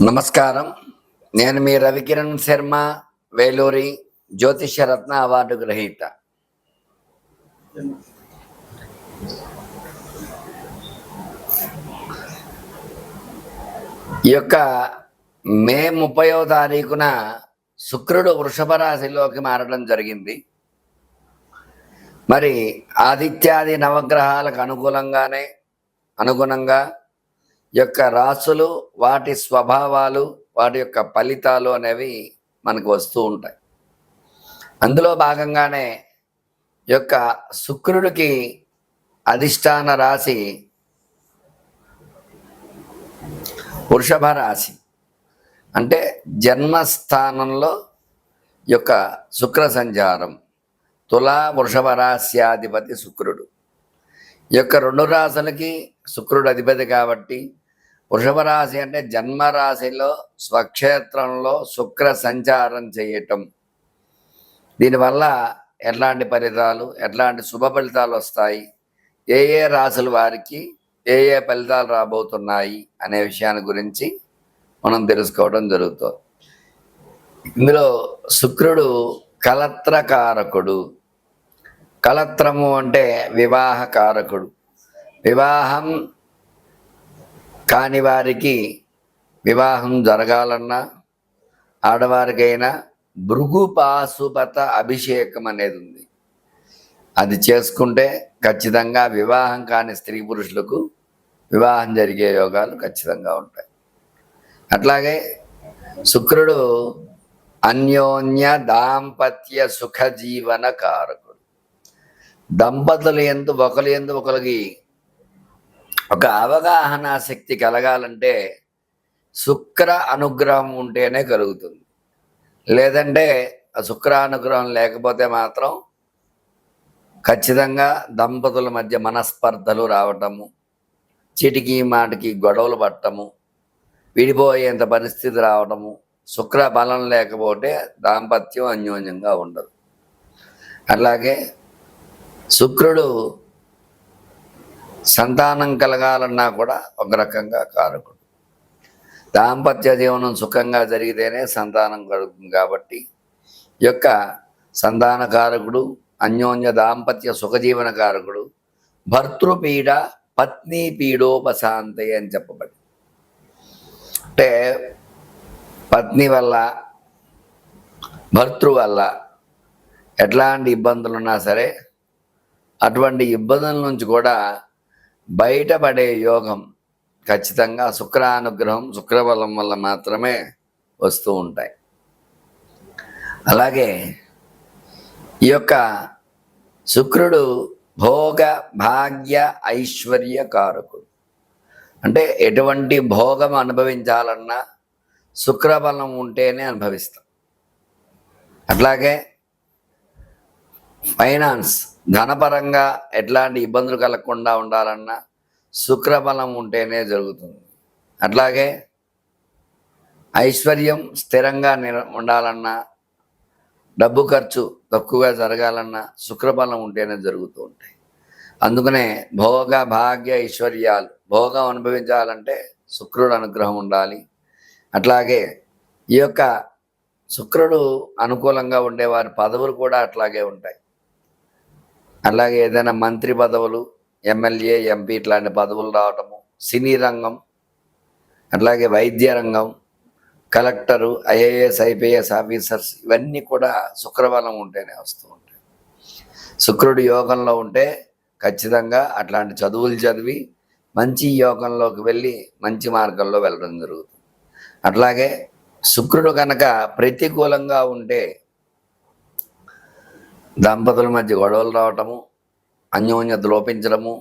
నమస్కారం. నేను మీ రవికిరణ్ శర్మ, వేలూరి జ్యోతిష్య రత్న అవార్డు గ్రహీత. ఈ యొక్క మే 30వ తారీఖున శుక్రుడు వృషభ రాశిలోకి మారడం జరిగింది. మరి ఆదిత్యాది నవగ్రహాలకు అనుగుణంగా యొక్క రాసులు, వాటి స్వభావాలు, వాటి యొక్క ఫలితాలు అనేవి మనకు వస్తూ ఉంటాయి. అందులో భాగంగానే యొక్క శుక్రుడికి అధిష్టాన రాశి వృషభ రాశి, అంటే జన్మస్థానంలో యొక్క శుక్ర సంచారం. తులా వృషభ రాశ్యాధిపతి శుక్రుడు. ఈ యొక్క రెండు రాశులకి శుక్రుడు అధిపతి కాబట్టి వృషభ రాశి అంటే జన్మరాశిలో స్వక్షేత్రంలో శుక్ర సంచారం చేయటం. దీనివల్ల ఎట్లాంటి ఫలితాలు, ఎట్లాంటి శుభ ఫలితాలు వస్తాయి, ఏ ఏ రాశుల వారికి ఏ ఏ ఫలితాలు రాబోతున్నాయి అనే విషయాన్ని గురించి మనం తెలుసుకోవడం జరుగుతుంది. ఇందులో శుక్రుడు కలత్రకారకుడు. కలత్రము అంటే వివాహకారకుడు. వివాహం కాని వారికి వివాహం జరగాలన్నా, ఆడవారికైనా భృగు పాశుపత అభిషేకం అనేది ఉంది. అది చేసుకుంటే ఖచ్చితంగా వివాహం కాని స్త్రీ పురుషులకు వివాహం జరిగే యోగాలు ఖచ్చితంగా ఉంటాయి. అట్లాగే శుక్రుడు అన్యోన్య దాంపత్య సుఖజీవన కారకుడు. దంపతులు ఒకరికి ఒక అవగాహన శక్తి కలగాలంటే శుక్ర అనుగ్రహం ఉంటేనే కలుగుతుంది. లేదంటే ఆ శుక్ర అనుగ్రహం లేకపోతే మాత్రం ఖచ్చితంగా దంపతుల మధ్య మనస్పర్ధలు రావటము, చీటికి మాటికి గొడవలు పట్టము, విడిపోయేంత పరిస్థితి రావటము. శుక్ర బలం లేకపోతే దాంపత్యం అన్యోన్యంగా ఉండదు. అలాగే శుక్రుడు సంతానం కలగాలన్నా కూడా ఒక రకంగా కారకుడు. దాంపత్య జీవనం సుఖంగా జరిగితేనే సంతానం కలుగుతుంది. కాబట్టి ఈ యొక్క సంతాన కారకుడు, అన్యోన్య దాంపత్య సుఖజీవన కారకుడు, భర్తృపీడ పత్ని పీడోపశాంతి అని చెప్పబడి, అంటే పత్ని వల్ల, భర్తృ వల్ల ఎట్లాంటి ఇబ్బందులున్నా సరే అటువంటి ఇబ్బందుల నుంచి కూడా బయటపడే యోగం ఖచ్చితంగా శుక్రానుగ్రహం, శుక్రబలం వల్ల మాత్రమే వస్తూ ఉంటాయి. అలాగే ఈ యొక్క శుక్రుడు భోగ భాగ్య ఐశ్వర్య కారకుడు. అంటే ఎటువంటి భోగం అనుభవించాలన్నా శుక్రబలం ఉంటేనే అనుభవిస్తాం. అట్లాగే ఫైనాన్స్, ధనపరంగా ఎట్లాంటి ఇబ్బందులు కలగకుండా ఉండాలన్నా శుక్రబలం ఉంటేనే జరుగుతుంది. అట్లాగే ఐశ్వర్యం స్థిరంగా ఉండాలన్నా, డబ్బు ఖర్చు తక్కువగా జరగాలన్నా శుక్రబలం ఉంటేనే జరుగుతూ ఉంటాయి. అందుకనే భోగ భాగ్య ఐశ్వర్యాలు, భోగం అనుభవించాలంటే శుక్రుడు అనుగ్రహం ఉండాలి. అట్లాగే ఈ యొక్క శుక్రుడు అనుకూలంగా ఉండేవారి పదవులు కూడా అట్లాగే ఉంటాయి. అలాగే ఏదైనా మంత్రి పదవులు, ఎమ్మెల్యే, ఎంపీ ఇట్లాంటి పదవులు రావటము, సినీ రంగం, అట్లాగే వైద్య రంగం, కలెక్టరు, ఐఏఎస్, ఐపీఎస్ ఆఫీసర్స్, ఇవన్నీ కూడా శుక్రబలం ఉంటేనే వస్తూ ఉంటాయి. శుక్రుడు యోగంలో ఉంటే ఖచ్చితంగా అట్లాంటి చదువులు చదివి మంచి యోగంలోకి వెళ్ళి మంచి మార్గంలో వెళ్ళడం జరుగుతుంది. అట్లాగే శుక్రుడు కనుక ప్రతికూలంగా ఉంటే దంపతుల మధ్య గొడవలు రావటము, అన్యోన్యత లోపించడము,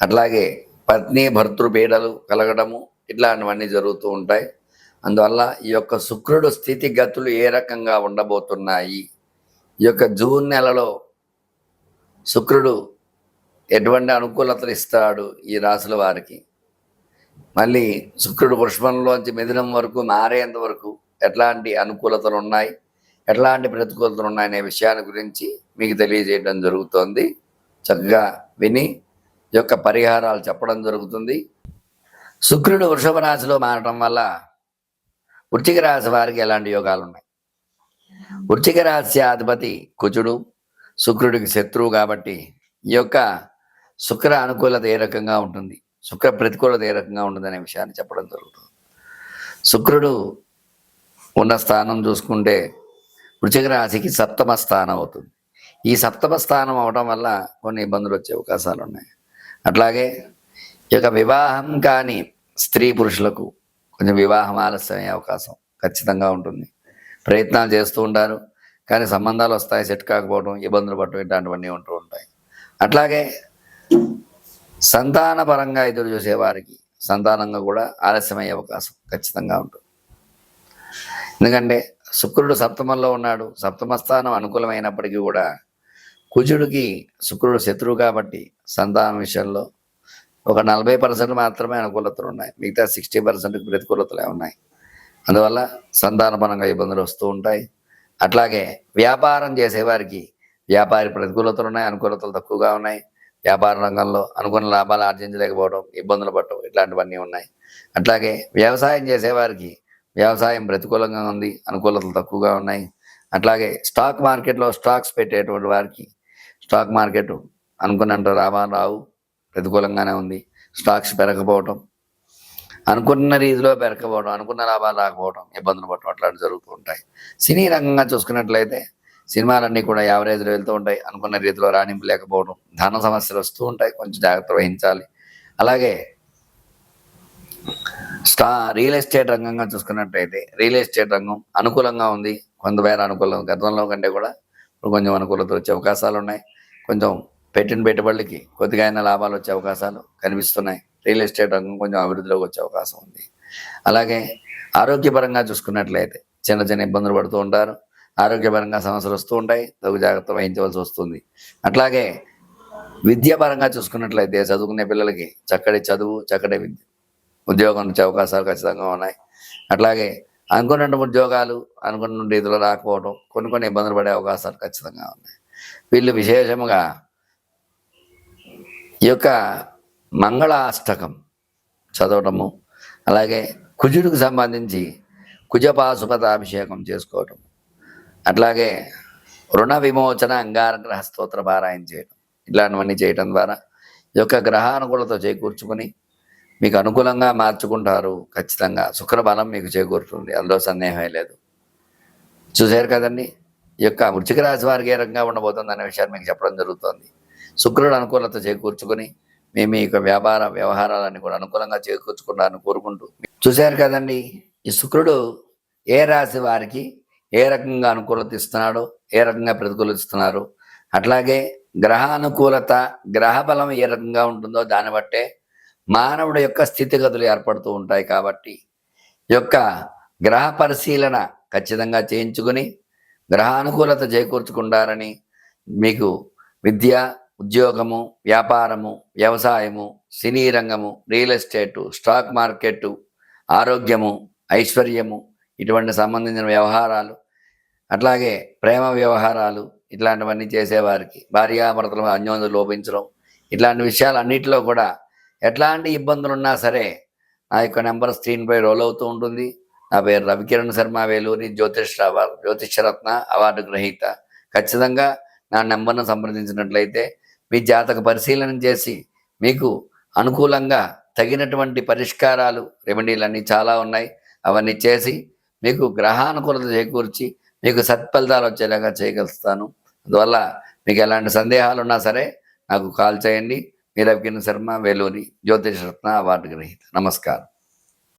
అట్లాగే పత్ని భర్తృ పీడలు కలగడము, ఇట్లాంటివన్నీ జరుగుతూ ఉంటాయి. అందువల్ల ఈ యొక్క శుక్రుడు స్థితిగతులు ఏ రకంగా ఉండబోతున్నాయి, ఈ యొక్క జూన్ నెలలో శుక్రుడు ఎటువంటి అనుకూలతలు ఇస్తాడు ఈ రాశుల వారికి, మళ్ళీ శుక్రుడు వృషభంలోంచి మిథునం వరకు మారేంత వరకు ఎట్లాంటి అనుకూలతలు ఉన్నాయి, ఎట్లాంటి ప్రతికూలతలు ఉన్నాయనే విషయాన్ని గురించి మీకు తెలియజేయడం జరుగుతోంది. చక్కగా విని ఈ యొక్క పరిహారాలు చెప్పడం జరుగుతుంది. శుక్రుడు వృషభ రాశిలో మారటం వల్ల వృశ్చిక రాశి వారికి ఎలాంటి యోగాలు ఉన్నాయి? వృశ్చిక రాశి అధిపతి కుజుడు, శుక్రుడికి శత్రువు కాబట్టి ఈ యొక్క శుక్ర అనుకూలత ఏ రకంగా ఉంటుంది, శుక్ర ప్రతికూలత ఏ రకంగా ఉంటుంది అనే విషయాన్ని చెప్పడం జరుగుతుంది. శుక్రుడు ఉన్న స్థానం చూసుకుంటే వృశ్చిక రాశికి సప్తమ స్థానం అవుతుంది. ఈ సప్తమ స్థానం అవడం వల్ల కొన్ని ఇబ్బందులు వచ్చే అవకాశాలు ఉన్నాయి. అట్లాగే ఈ యొక్క వివాహం కాని స్త్రీ పురుషులకు కొంచెం వివాహం ఆలస్యం అయ్యే అవకాశం ఖచ్చితంగా ఉంటుంది. ప్రయత్నాలు చేస్తూ ఉంటారు కానీ సంబంధాలు వస్తాయి, సెట్ కాకపోవడం, ఇబ్బందులు పడటం ఇట్లాంటివన్నీ ఉంటూ ఉంటాయి. అట్లాగే సంతానపరంగా ఎదురు చూసేవారికి సంతానంగా కూడా ఆలస్యమయ్యే అవకాశం ఖచ్చితంగా ఉంటుంది. ఎందుకంటే శుక్రుడు సప్తమంలో ఉన్నాడు. సప్తమ స్థానం అనుకూలమైనప్పటికీ కూడా కుజుడికి శుక్రుడు శత్రువు కాబట్టి సంతానం విషయంలో ఒక 40% మాత్రమే అనుకూలతలు ఉన్నాయి, మిగతా 60% ప్రతికూలతలే ఉన్నాయి. అందువల్ల సంతానపరంగా ఇబ్బందులు వస్తూ ఉంటాయి. అట్లాగే వ్యాపారం చేసేవారికి వ్యాపారి ప్రతికూలతలు ఉన్నాయి, అనుకూలతలు తక్కువగా ఉన్నాయి. వ్యాపార రంగంలో అనుకున్న లాభాలు ఆర్జించలేకపోవడం, ఇబ్బందులు పడటం ఇట్లాంటివన్నీ ఉన్నాయి. అట్లాగే వ్యవసాయం చేసేవారికి వ్యవసాయం ప్రతికూలంగా ఉంది, అనుకూలతలు తక్కువగా ఉన్నాయి. అట్లాగే స్టాక్ మార్కెట్లో స్టాక్స్ పెట్టేటువంటి వారికి స్టాక్ మార్కెట్ అనుకున్నంత లాభాలు రావు, ప్రతికూలంగానే ఉంది. స్టాక్స్ పెరగకపోవటం, అనుకున్న రీతిలో పెరగకపోవడం, అనుకున్న లాభాలు రాకపోవడం, ఇబ్బందులు పడటం అట్లాంటివి జరుగుతూ ఉంటాయి. సినీ రంగంగా చూసుకున్నట్లయితే సినిమాలన్నీ కూడా యావరేజ్లో వెళ్తూ ఉంటాయి. అనుకున్న రీతిలో రాణింపు లేకపోవడం, ధన సమస్యలు వస్తూ ఉంటాయి, కొంచెం జాగ్రత్త వహించాలి. అలాగే రియల్ ఎస్టేట్ రంగంగా చూసుకున్నట్టయితే రియల్ ఎస్టేట్ రంగం అనుకూలంగా ఉంది, కొంతమేర అనుకూలం, గతంలో కంటే కూడా ఇప్పుడు కొంచెం అనుకూలత వచ్చే అవకాశాలు ఉన్నాయి. కొంచెం పెట్టిన పెట్టుబడులకి కొద్దిగా అయినా లాభాలు వచ్చే అవకాశాలు కనిపిస్తున్నాయి. రియల్ ఎస్టేట్ రంగం కొంచెం అభివృద్ధిలోకి వచ్చే అవకాశం ఉంది. అలాగే ఆరోగ్యపరంగా చూసుకున్నట్లయితే చిన్న చిన్న ఇబ్బందులు పడుతూ ఉంటారు. ఆరోగ్యపరంగా సమస్యలు వస్తూ ఉంటాయి, తగు జాగ్రత్త వహించవలసి వస్తుంది. అట్లాగే విద్యాపరంగా చూసుకున్నట్లయితే చదువుకునే పిల్లలకి చక్కటి చదువు, చక్కటి ఉద్యోగం వచ్చే అవకాశాలు ఖచ్చితంగా ఉన్నాయి. అట్లాగే అనుకున్న ఉద్యోగాలు అనుకున్న రీతిలో రాకపోవడం, కొన్ని ఇబ్బందులు పడే అవకాశాలు ఖచ్చితంగా ఉన్నాయి. వీళ్ళు విశేషముగా ఈ యొక్క మంగళాష్టకం చదవటము, అలాగే కుజుడికి సంబంధించి కుజపాశుపతాభిషేకం చేసుకోవటం, అట్లాగే రుణ విమోచన అంగారగ్రహ స్తోత్ర పారాయణ చేయడం, ఇట్లాంటివన్నీ చేయటం ద్వారా ఈ యొక్క గ్రహానుకూలత చేకూర్చుకొని మీకు అనుకూలంగా మార్చుకుంటారు. ఖచ్చితంగా శుక్రబలం మీకు చేకూరుతుంది, అందులో సందేహమే లేదు. చూశారు కదండి, ఈ యొక్క వృశ్చిక రాశి వారికి ఏ రకంగా ఉండబోతుంది అనే విషయాన్ని మీకు చెప్పడం జరుగుతుంది. శుక్రుడు అనుకూలత చేకూర్చుకొని మీ యొక్క వ్యాపార వ్యవహారాలన్నీ కూడా అనుకూలంగా చేకూర్చుకుంటారని కోరుకుంటూ, చూశారు కదండి ఈ శుక్రుడు ఏ రాశి వారికి ఏ రకంగా అనుకూలత ఇస్తున్నాడో, ఏ రకంగా ప్రతికూలత ఇస్తున్నారు. అట్లాగే గ్రహానుకూలత, గ్రహ బలం ఏ రకంగా ఉంటుందో దాన్ని బట్టే మానవుడి యొక్క స్థితిగతులు ఏర్పడుతూ ఉంటాయి. కాబట్టి ఈ యొక్క గ్రహ పరిశీలన ఖచ్చితంగా చేయించుకుని గ్రహానుకూలత చేకూర్చుకుంటారని మీకు విద్య, ఉద్యోగము, వ్యాపారము, వ్యవసాయము, సినీ రంగము, రియల్ ఎస్టేటు, స్టాక్ మార్కెట్టు, ఆరోగ్యము, ఐశ్వర్యము, ఇటువంటి సంబంధించిన వ్యవహారాలు, అట్లాగే ప్రేమ వ్యవహారాలు ఇట్లాంటివన్నీ చేసేవారికి భార్యాభర్తల అన్యోన్యత లోపించడం, ఇట్లాంటి విషయాలన్నింటిలో కూడా ఎట్లాంటి ఇబ్బందులు ఉన్నా సరే నా యొక్క నెంబర్ స్క్రీన్పై రోల్ అవుతూ ఉంటుంది. నా పేరు రవికిరణ్ శర్మ, వేలూరి జ్యోతిష్యరత్న అవార్డు గ్రహీత. ఖచ్చితంగా నా నెంబర్ను సంప్రదించినట్లయితే మీ జాతక పరిశీలన చేసి మీకు అనుకూలంగా తగినటువంటి పరిష్కారాలు, రెమెడీలన్నీ చాలా ఉన్నాయి, అవన్నీ చేసి మీకు గ్రహానుకూలత చేకూర్చి మీకు సత్ఫలితాలు వచ్చేలాగా చేయగలుగుతాను. అందువల్ల మీకు ఎలాంటి సందేహాలు ఉన్నా సరే నాకు కాల్ చేయండి. మీ రవికిరణ్ శర్మ, వేలూరి జ్యోతిష్యరత్న అవార్డు గ్రహీత. నమస్కారం.